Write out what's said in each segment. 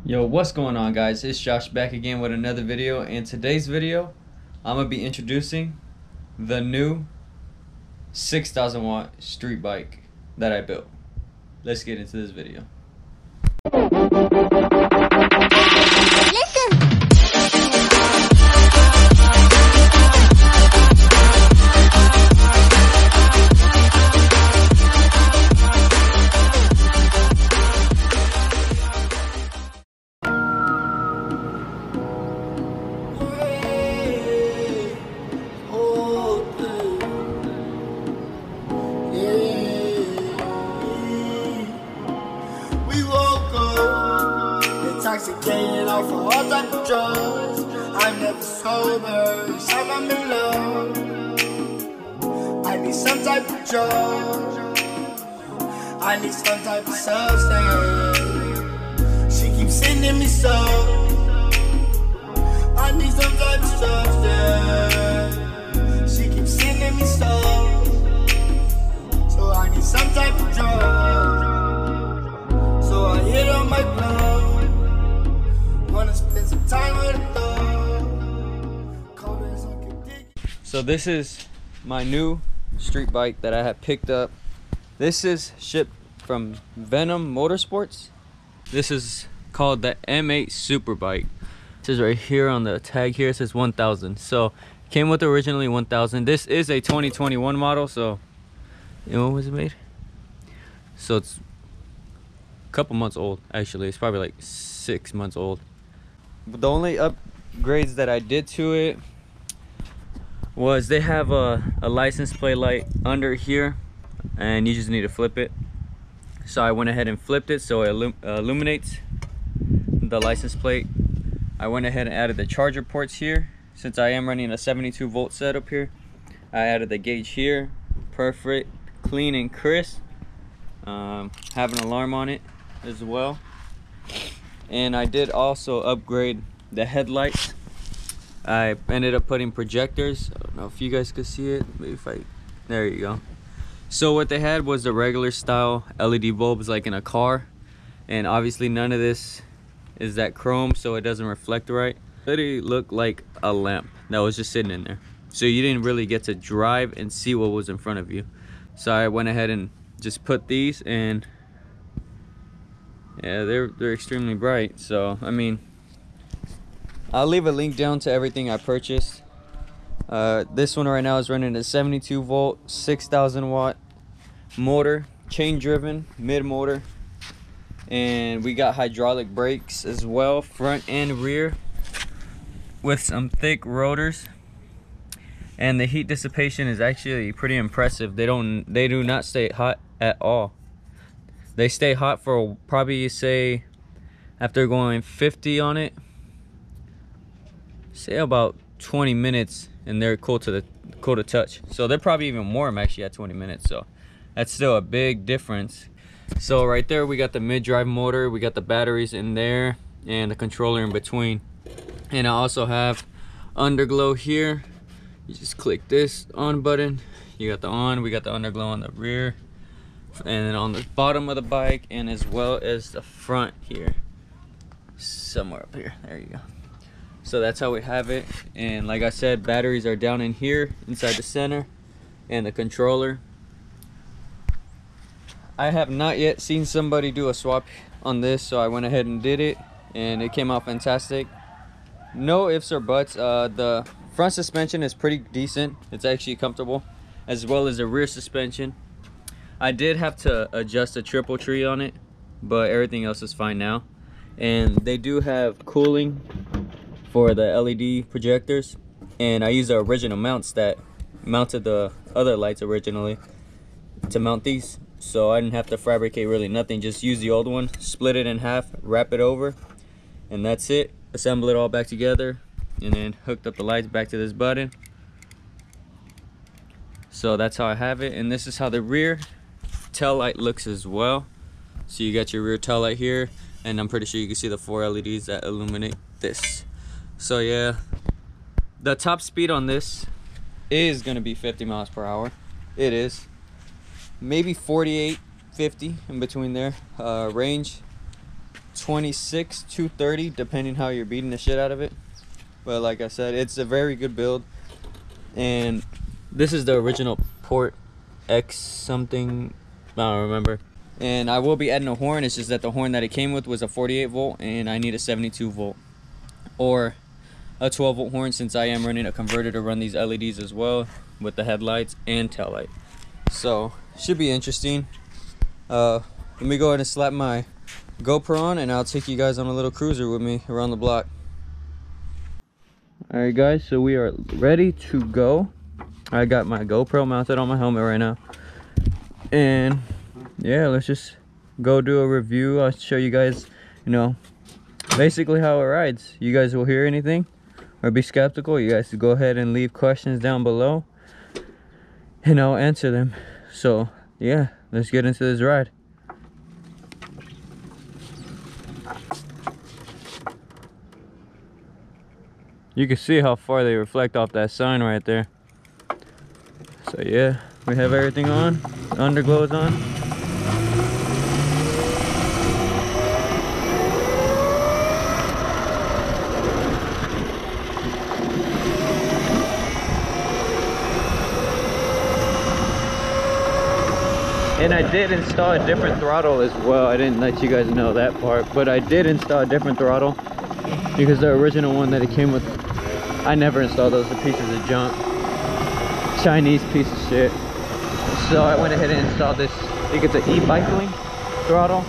Yo, what's going on, guys? It's Josh back again with another video. In today's video, I'm gonna be introducing the new 6,000 watt street bike that I built. Let's get into this video. Intoxicated off of all type of drugs. I'm never sober, except I'm in love. I need some type of drug. I need some type of substance. She keeps sending me some. I need some type of substance. She keeps sending me some. So I need some type of drug. So I hit on my glove. Wanna spend some time with a dog. So this is my new street bike that I have picked up. This is shipped from Venom Motorsports. This is called the M8 Super Bike. It says right here on the tag here, it says 1000. So it came with originally 1000. This is a 2021 model, so you know, when was it made? So it's a couple months old actually. It's probably like 6 months old. But the only upgrades that I did to it was they have a license plate light under here, and you just need to flip it. So I went ahead and flipped it so it illuminates the license plate. I went ahead and added the charger ports here. Since I am running a 72 volt setup here, I added the gauge here. Perfect, clean and crisp. Have an alarm on it as well. And I did also upgrade the headlights. I ended up putting projectors. I don't know if you guys could see it. Maybe if there you go. So what they had was the regular style LED bulbs like in a car. And obviously none of this is that chrome, so it doesn't reflect right. It literally looked like a lamp that was just sitting in there. So you didn't really get to drive and see what was in front of you. So I went ahead and just put these, and yeah, they're extremely bright. So I mean, I'll leave a link down to everything I purchased. This one right now is running a 72 volt 6,000 watt motor, chain driven mid motor, and we got hydraulic brakes as well, front and rear, with some thick rotors. And the heat dissipation is actually pretty impressive. They do not stay hot at all. They stay hot for probably, say, after going 50 on it, say about 20 minutes, and they're cool to touch. So they're probably even warm actually at 20 minutes. So that's still a big difference. So right there we got the mid-drive motor, we got the batteries in there, and the controller in between. And I also have underglow here. You just click this on button, you got the on. We got the underglow on the rear, and then on the bottom of the bike, and as well as the front here, somewhere up here. There you go. So that's how we have it. And like I said, batteries are down in here inside the center, and the controller. I have not yet seen somebody do a swap on this, so I went ahead and did it, and it came out fantastic. No ifs or buts. The front suspension is pretty decent. It's actually comfortable, as well as the rear suspension. I did have to adjust a triple tree on it, but everything else is fine now. And they do have cooling for the LED projectors, and I used the original mounts that mounted the other lights originally to mount these, so I didn't have to fabricate really nothing. Just use the old one, split it in half, wrap it over, and that's it. Assemble it all back together, and then hooked up the lights back to this button. So that's how I have it. And this is how the rear tail light looks as well. So you got your rear tail light here, and I'm pretty sure you can see the 4 LEDs that illuminate this. So yeah, the top speed on this is going to be 50 miles per hour. It is maybe 48, 50 in between there. Range 26, 230, depending how you're beating the shit out of it. But like I said, it's a very good build. And this is the original port X something, I don't remember. And I will be adding a horn. It's just that the horn that it came with was a 48 volt and I need a 72 volt or a 12 volt horn, since I am running a converter to run these LEDs as well with the headlights and tail light. So should be interesting. Let me go ahead and slap my GoPro on and I'll take you guys on a little cruiser with me around the block. Alright guys, so we are ready to go. I got my GoPro mounted on my helmet right now. And yeah, let's just go do a review. I'll show you guys, you know, basically how it rides. You guys will hear anything or be skeptical, you guys go ahead and leave questions down below and I'll answer them. So yeah, let's get into this ride. You can see how far they reflect off that sign right there. So yeah, we have everything on, underglow is on. And I did install a different throttle as well. I didn't let you guys know that part, but I did install a different throttle because the original one that it came with, I never installed those. The pieces of junk, Chinese piece of shit. So I went ahead and installed this. I think it's an e-bicycling throttle.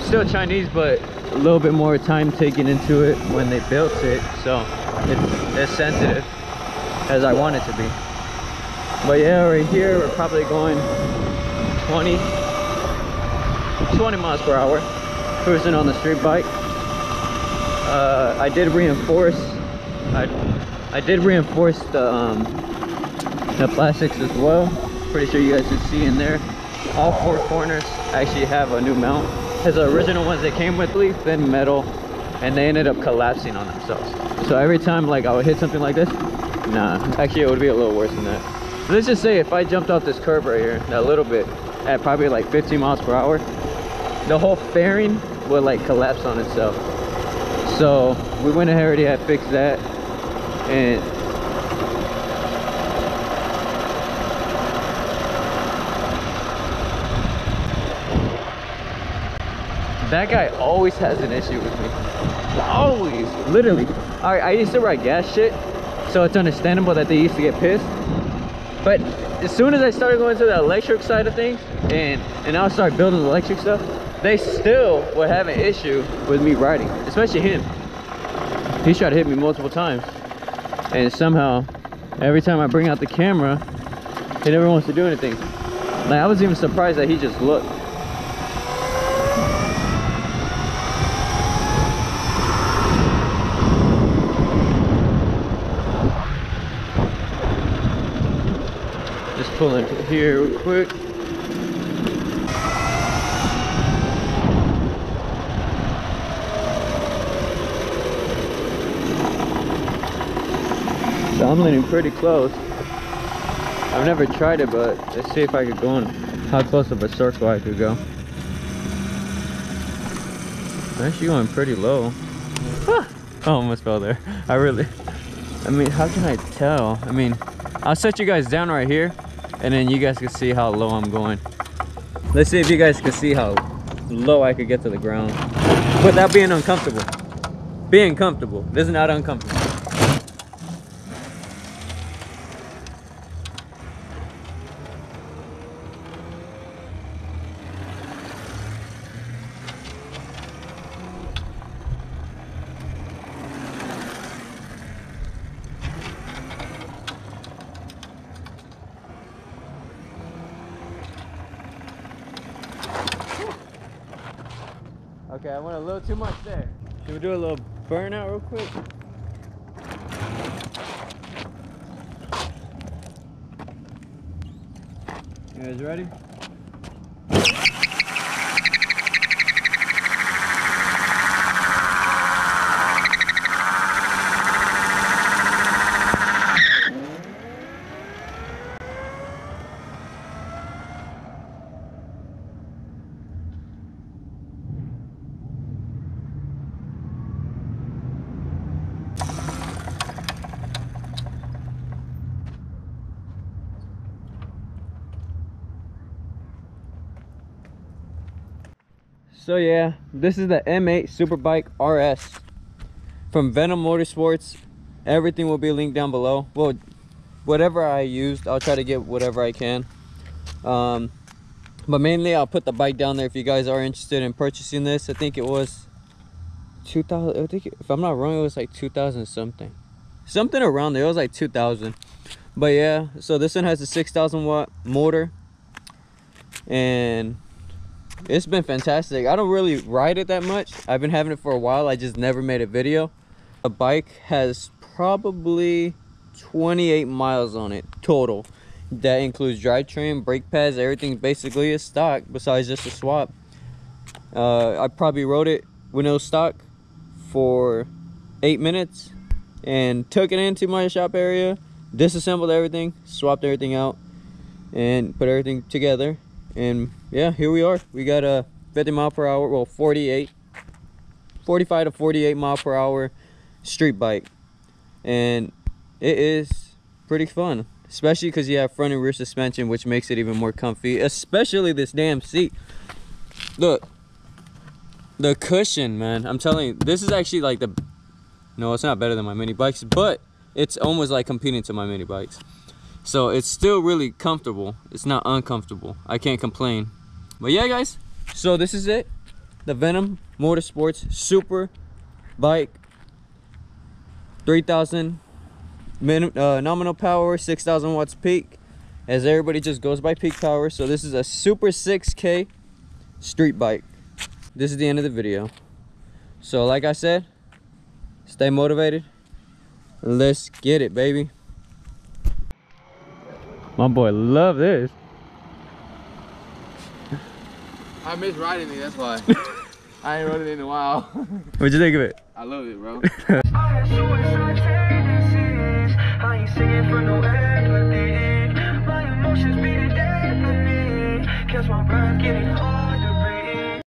Still Chinese, but a little bit more time taken into it when they built it, so it's as sensitive as I want it to be. But yeah, right here we're probably going 20 miles per hour, cruising on the street bike. I did reinforce the plastics as well. Pretty sure you guys can see in there. All four corners actually have a new mount, because the original ones they came with really thin metal and they ended up collapsing on themselves. So every time like I would hit something like this, nah, actually it would be a little worse than that. Let's just say if I jumped off this curb right here a little bit at probably like 15 miles per hour, the whole fairing would like collapse on itself. So we went ahead already had fixed that, and that guy always has an issue with me. Always, literally. Alright, I used to ride gas shit, so it's understandable that they used to get pissed. But as soon as I started going to the electric side of things, and I'll start building electric stuff, they still would have an issue with me riding, especially him. He tried to hit me multiple times, and somehow every time I bring out the camera, he never wants to do anything. Like, I was even surprised that he just looked. Just pull into here real quick. So I'm leaning pretty close. I've never tried it, but let's see if I could go in, how close of a circle I could go. I'm actually going pretty low. Ah! Oh, almost fell there. I mean, how can I tell? I mean, I'll set you guys down right here, and then you guys can see how low I'm going. Let's see if you guys can see how low I could get to the ground without being uncomfortable. Being comfortable. This is not uncomfortable. Okay, I went a little too much there. Should we do a little burnout real quick? You guys ready? So yeah, this is the M8 Superbike RS from Venom Motorsports. Everything will be linked down below. Well, whatever I used, I'll try to get whatever I can. But mainly I'll put the bike down there if you guys are interested in purchasing this. I think it was 2000, I think if I'm not wrong, it was like 2000 something around there. It was like 2000. But yeah, so this one has a 6,000 watt motor, and it's been fantastic. I don't really ride it that much. I've been having it for a while. I just never made a video. The bike has probably 28 miles on it total. That includes drivetrain, brake pads, everything basically is stock besides just a swap. I probably rode it when it was stock for 8 minutes and took it into my shop area, disassembled everything, swapped everything out, and put everything together. And yeah, here we are. We got a 50 mile per hour, well 45 to 48 mile per hour street bike, and it is pretty fun, especially because you have front and rear suspension, which makes it even more comfy. Especially this damn seat. Look, the cushion, man. I'm telling you, this is actually like the, no, it's not better than my mini bikes, but it's almost like competing to my mini bikes. So it's still really comfortable. It's not uncomfortable. I can't complain. But yeah, guys, so this is it. The Venom Motorsports Super Bike, 3,000 nominal power, 6,000 watts peak, as everybody just goes by peak power. So this is a Super 6K street bike. This is the end of the video. So like I said, stay motivated. Let's get it, baby. My boy love this. I miss riding it, that's why. I ain't rode it in a while. What'd you think of it? I love it, bro. I ain't suicide tendencies. I ain't singing for no